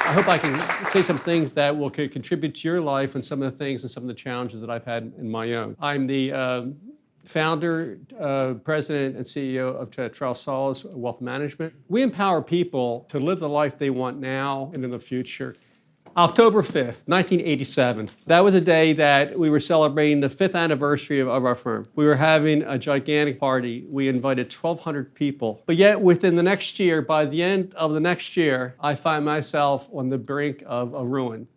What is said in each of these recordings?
I hope I can say some things that will contribute to your life and some of the things and some of the challenges that I've had in my own. I'm the founder, president, and CEO of Trausol's Wealth Management. We empower people to live the life they want now and in the future. October 5th, 1987. That was a day that we were celebrating the 5th anniversary of our firm. We were having a gigantic party. We invited 1,200 people. But yet within the next year, by the end of the next year, I find myself on the brink of a ruin.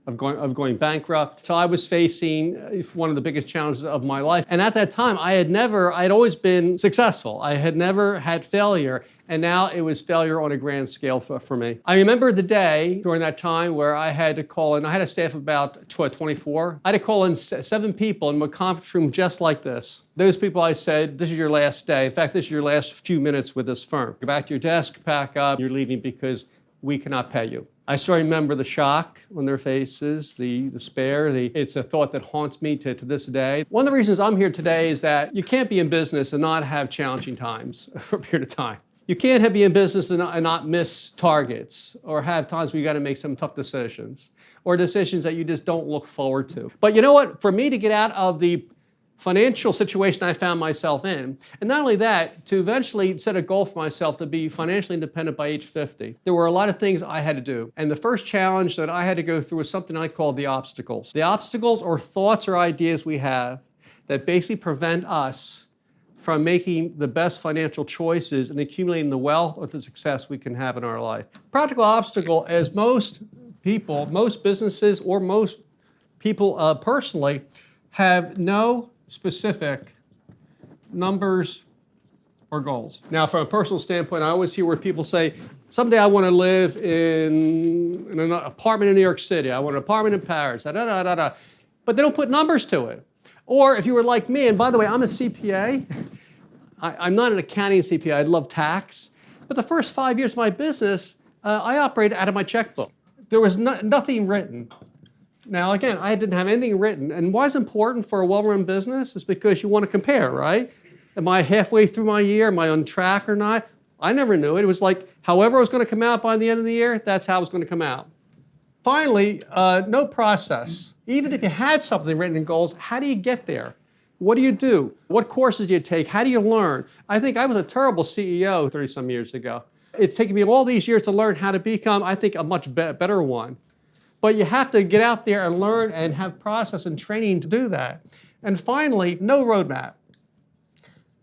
Of going bankrupt. So I was facing one of the biggest challenges of my life. And at that time, I had always been successful. I had never had failure. And now it was failure on a grand scale for me. I remember the day during that time where I had to call in. I had a staff of about 24. I had to call in 7 people in a conference room just like this. Those people, I said, this is your last day. In fact, this is your last few minutes with this firm. Go back to your desk, pack up, you're leaving because we cannot pay you. I still remember the shock on their faces, the despair. It's a thought that haunts me to this day. One of the reasons I'm here today is that you can't be in business and not have challenging times for a period of time. You can't be in business and not miss targets or have times where you got to make some tough decisions or decisions that you just don't look forward to. But you know what? For me to get out of the financial situation I found myself in, and not only that, to eventually set a goal for myself to be financially independent by age 50. There were a lot of things I had to do. And the first challenge that I had to go through was something I call the obstacles. The obstacles are thoughts or ideas we have that basically prevent us from making the best financial choices and accumulating the wealth or the success we can have in our life. Practical obstacle, as most people, most businesses, or most people personally, have no specific numbers or goals. Now, from a personal standpoint, I always hear where people say, someday I want to live in an apartment in New York City. I want an apartment in Paris, da, da, da, da, da. But they don't put numbers to it. Or if you were like me, and by the way, I'm a CPA. I'm not an accounting CPA. I love tax. But the first 5 years of my business, I operated out of my checkbook. There was nothing written. Now, again, I didn't have anything written. And why it's important for a well-run business is because you want to compare, right? Am I halfway through my year? Am I on track or not? I never knew it. It was like, however it was going to come out by the end of the year, that's how it was going to come out. Finally, no process. Even if you had something written in goals, how do you get there? What do you do? What courses do you take? How do you learn? I think I was a terrible CEO 30-some years ago. It's taken me all these years to learn how to become, I think, a much better one. But you have to get out there and learn and have process and training to do that. And finally, no roadmap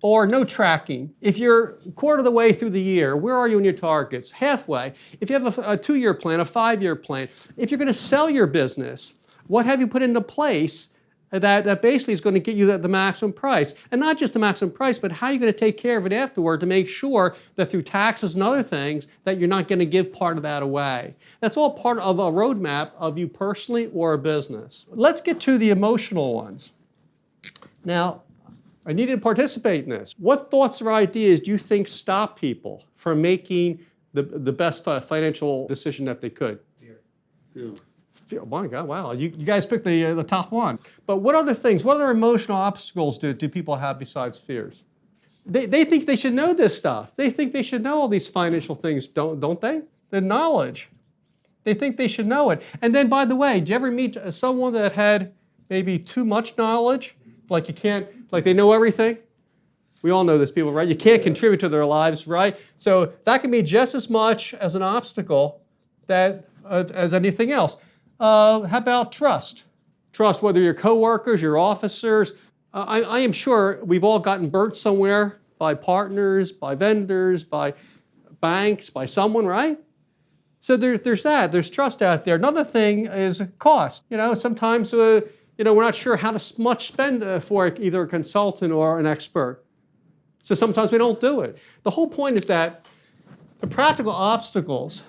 or no tracking. If you're a quarter of the way through the year, where are you in your targets? Halfway. If you have a 2-year plan, a 5-year plan, if you're going to sell your business, what have you put into place that basically is going to get you the maximum price? And not just the maximum price, but how are you going to take care of it afterward to make sure that through taxes and other things that you're not going to give part of that away. That's all part of a roadmap of you personally or a business. Let's get to the emotional ones. Now, I need you to participate in this. What thoughts or ideas do you think stop people from making the best financial decision that they could? Fear. Oh my God, wow, you guys picked the top one. But what other things, what other emotional obstacles do people have besides fears? They think they should know this stuff. They think they should know all these financial things, don't they? The knowledge. They think they should know it. And then, by the way, did you ever meet someone that had maybe too much knowledge? Like they know everything? We all know this, people, right? You can't contribute to their lives, right? So that can be just as much as an obstacle as anything else. How about trust? Trust, whether your coworkers, your officers. I am sure we've all gotten burnt somewhere by partners, by vendors, by banks, by someone, right? So there's that. There's trust out there. Another thing is cost. Sometimes we're not sure how much spend for either a consultant or an expert. So sometimes we don't do it. The whole point is that the practical obstacles,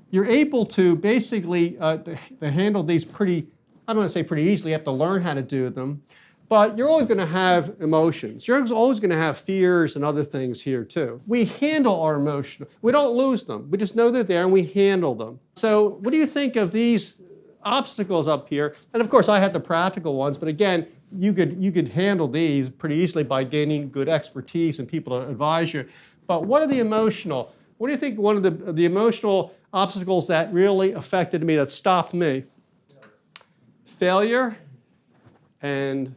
you're able to basically to handle these I don't want to say pretty easily, you have to learn how to do them, but you're always going to have emotions. You're always going to have fears and other things here too. We handle our emotions. We don't lose them. We just know they're there and we handle them. So what do you think of these obstacles up here? And of course I had the practical ones, but again, you could handle these pretty easily by gaining good expertise and people to advise you. But what are the emotional? What do you think one of the emotional obstacles that really affected me, that stopped me? Failure and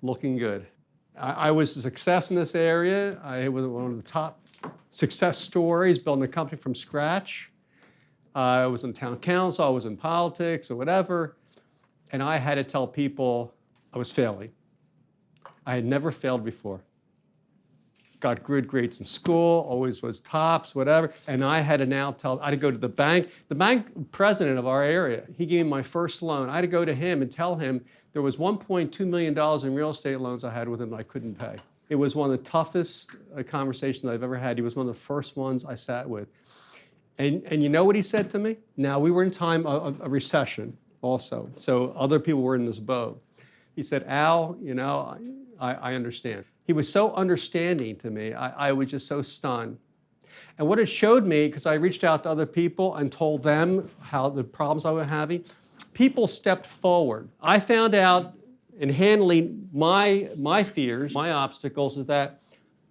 looking good. I was a success in this area. I was one of the top success stories, building a company from scratch. I was in town council, I was in politics or whatever, and I had to tell people I was failing. I had never failed before. Got good grades in school, always was tops, whatever, and I had to now I had to go to the bank president of our area. He gave me my first loan. I had to go to him and tell him there was $1.2 million in real estate loans I had with him that I couldn't pay. It was one of the toughest conversations I've ever had. He was one of the first ones I sat with. And you know what he said to me? Now, we were in time of a recession also, so other people were in this boat. He said, Al, you know, I understand. He was so understanding to me. I was just so stunned. And what it showed me, because I reached out to other people and told them how the problems I was having, people stepped forward. I found out in handling my fears, my obstacles, is that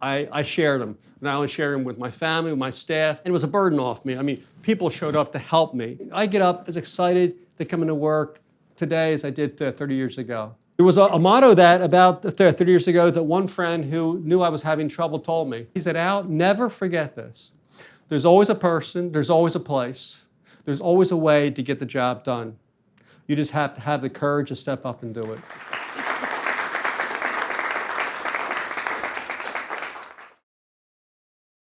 I shared them. And I only shared them with my family, with my staff, and it was a burden off me. I mean, people showed up to help me. I get up as excited to come into work today as I did 30 years ago. There was a motto that about 30 years ago that one friend who knew I was having trouble told me. He said, Al, never forget this. There's always a person, there's always a place, there's always a way to get the job done. You just have to have the courage to step up and do it.